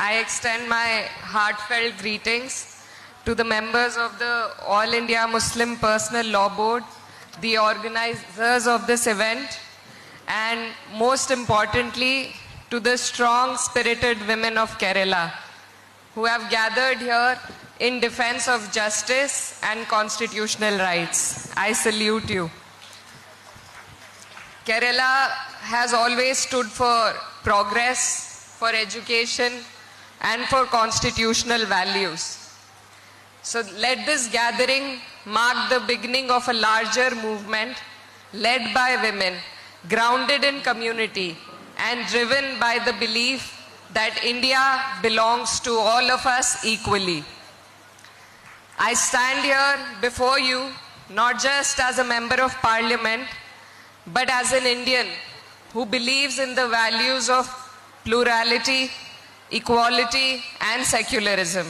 I extend my heartfelt greetings to the members of the All India Muslim Personal Law Board, the organizers of this event, and most importantly, to the strong-spirited women of Kerala who have gathered here in defense of justice and constitutional rights. I salute you. Kerala has always stood for progress, for education, and for constitutional values. So let this gathering mark the beginning of a larger movement led by women, grounded in community, and driven by the belief that India belongs to all of us equally. I stand here before you not just as a member of parliament, but as an Indian who believes in the values of plurality, equality, and secularism.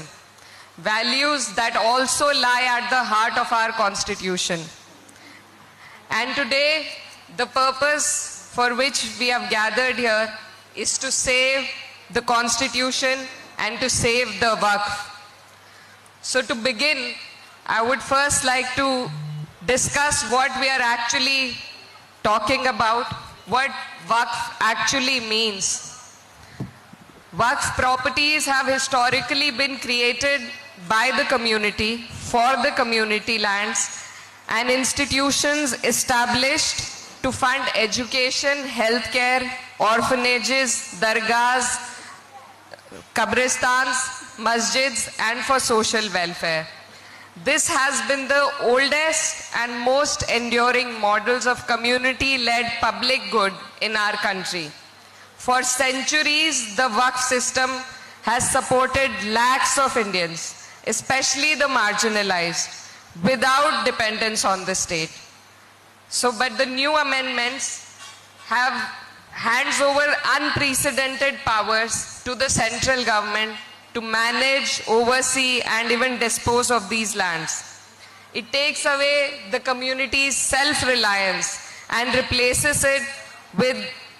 Values that also lie at the heart of our Constitution. And today, the purpose for which we have gathered here is to save the Constitution and to save the Waqf. So to begin, I would first like to discuss what we are actually talking about, what Waqf actually means. Waqf properties have historically been created by the community, for the community lands, and institutions established to fund education, healthcare, orphanages, dargahs, qabristans, masjids, and for social welfare. This has been the oldest and most enduring models of community-led public good in our country. For centuries, the Waqf system has supported lakhs of Indians, especially the marginalized, without dependence on the state. But the new amendments hands over unprecedented powers to the central government to manage, oversee, and even dispose of these lands. It takes away the community's self-reliance and replaces it with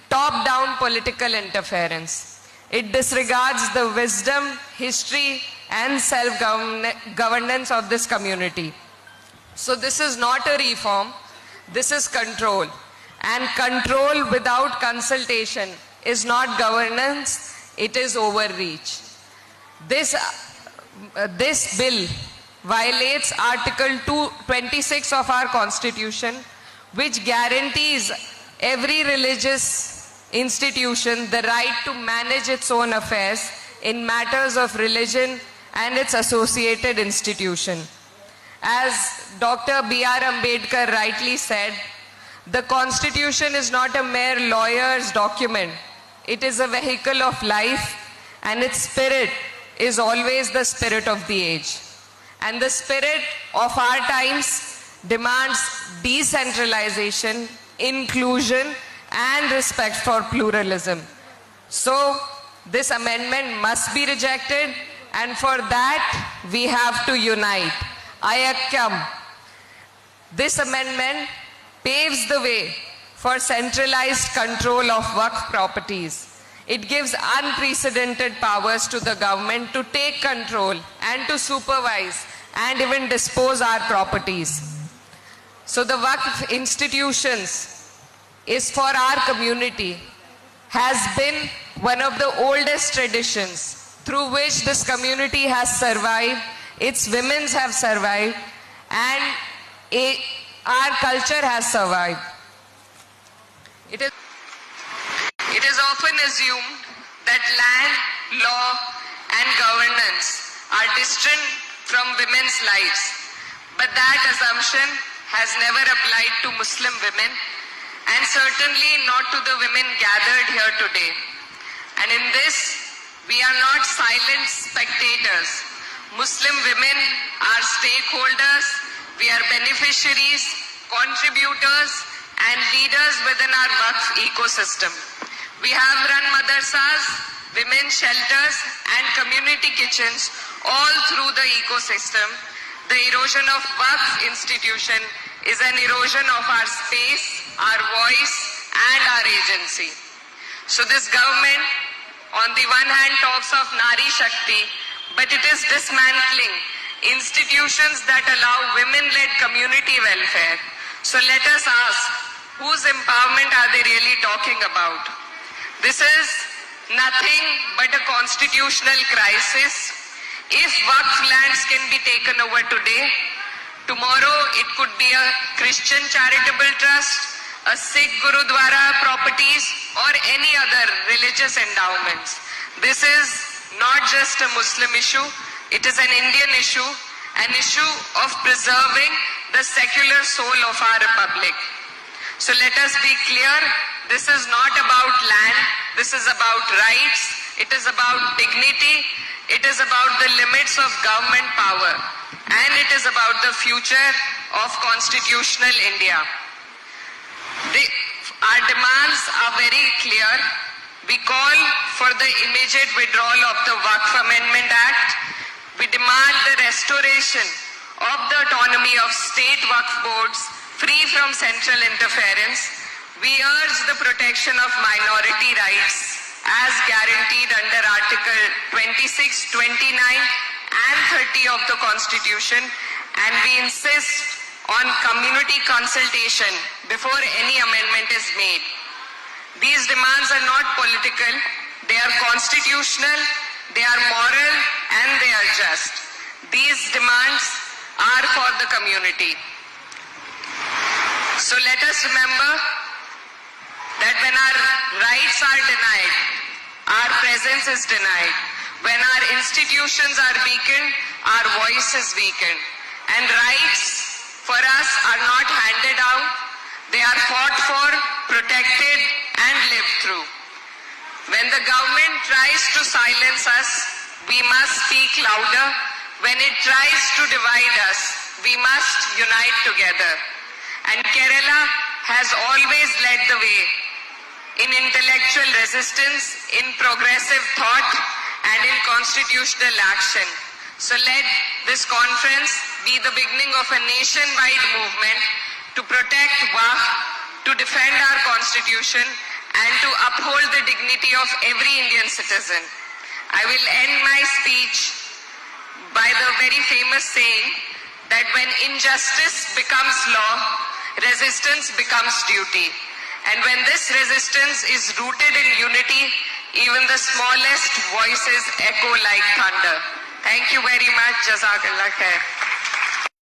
top-down political interference. It disregards the wisdom, history, and self-governance of this community. So this is not a reform, this is control. And control without consultation is not governance, it is overreach. This bill violates Article 226 of our Constitution, which guarantees every religious institution the right to manage its own affairs in matters of religion and its associated institution. As Dr. B.R. Ambedkar rightly said, the Constitution is not a mere lawyer's document. It is a vehicle of life, and its spirit is always the spirit of the age. And the spirit of our times demands decentralization, inclusion, and respect for pluralism. So this amendment must be rejected, and for that we have to unite. Ayakyam. This amendment paves the way for centralized control of Waqf properties. It gives unprecedented powers to the government to take control and to supervise and even dispose our properties. So the Waqf institutions is for our community, has been one of the oldest traditions through which this community has survived, its women have survived, and our culture has survived. It is often assumed that land, law, and governance are distant from women's lives. But that assumption has never applied to Muslim women, and certainly not to the women gathered here today. And in this, we are not silent spectators. Muslim women are stakeholders, we are beneficiaries, contributors, and leaders within our Waqf ecosystem. We have run madrasas, women's shelters, and community kitchens all through the ecosystem. The erosion of Waqf institution is an erosion of our space, our voice, and our agency. So this government on the one hand talks of Nari Shakti, but it is dismantling institutions that allow women-led community welfare. So let us ask, whose empowerment are they really talking about? This is nothing but a constitutional crisis. If Waqf lands can be taken over today, tomorrow it could be a Christian charitable trust, a Sikh Gurudwara properties, or any other religious endowments. This is not just a Muslim issue, it is an Indian issue, an issue of preserving the secular soul of our republic. So let us be clear, this is not about land, this is about rights, it is about dignity, it is about the limits of government power, and it is about the future of constitutional India. Our demands are very clear. We call for the immediate withdrawal of the Waqf Amendment Act. We demand the restoration of the autonomy of state Waqf boards free from central interference. We urge the protection of minority rights as guaranteed under Article 26, 29 and 30 of the Constitution, and we insist on community consultation before any amendment is made. These demands are not political, they are constitutional, they are moral, and they are just. These demands are for the community. So let us remember that when our rights are denied, our presence is denied. When our institutions are weakened, our voice is weakened. And rights for us are not handed out, they are fought for, protected, and lived through. When the government tries to silence us, we must speak louder. When it tries to divide us, we must unite together. And Kerala has always led the way in intellectual resistance, in progressive thought, and in constitutional action. So let this conference be the beginning of a nationwide movement to protect Waqf, to defend our constitution, and to uphold the dignity of every Indian citizen. I will end my speech by the very famous saying that when injustice becomes law, resistance becomes duty. And when this resistance is rooted in unity, even the smallest voices echo like thunder. Thank you very much. Jazakallah khair.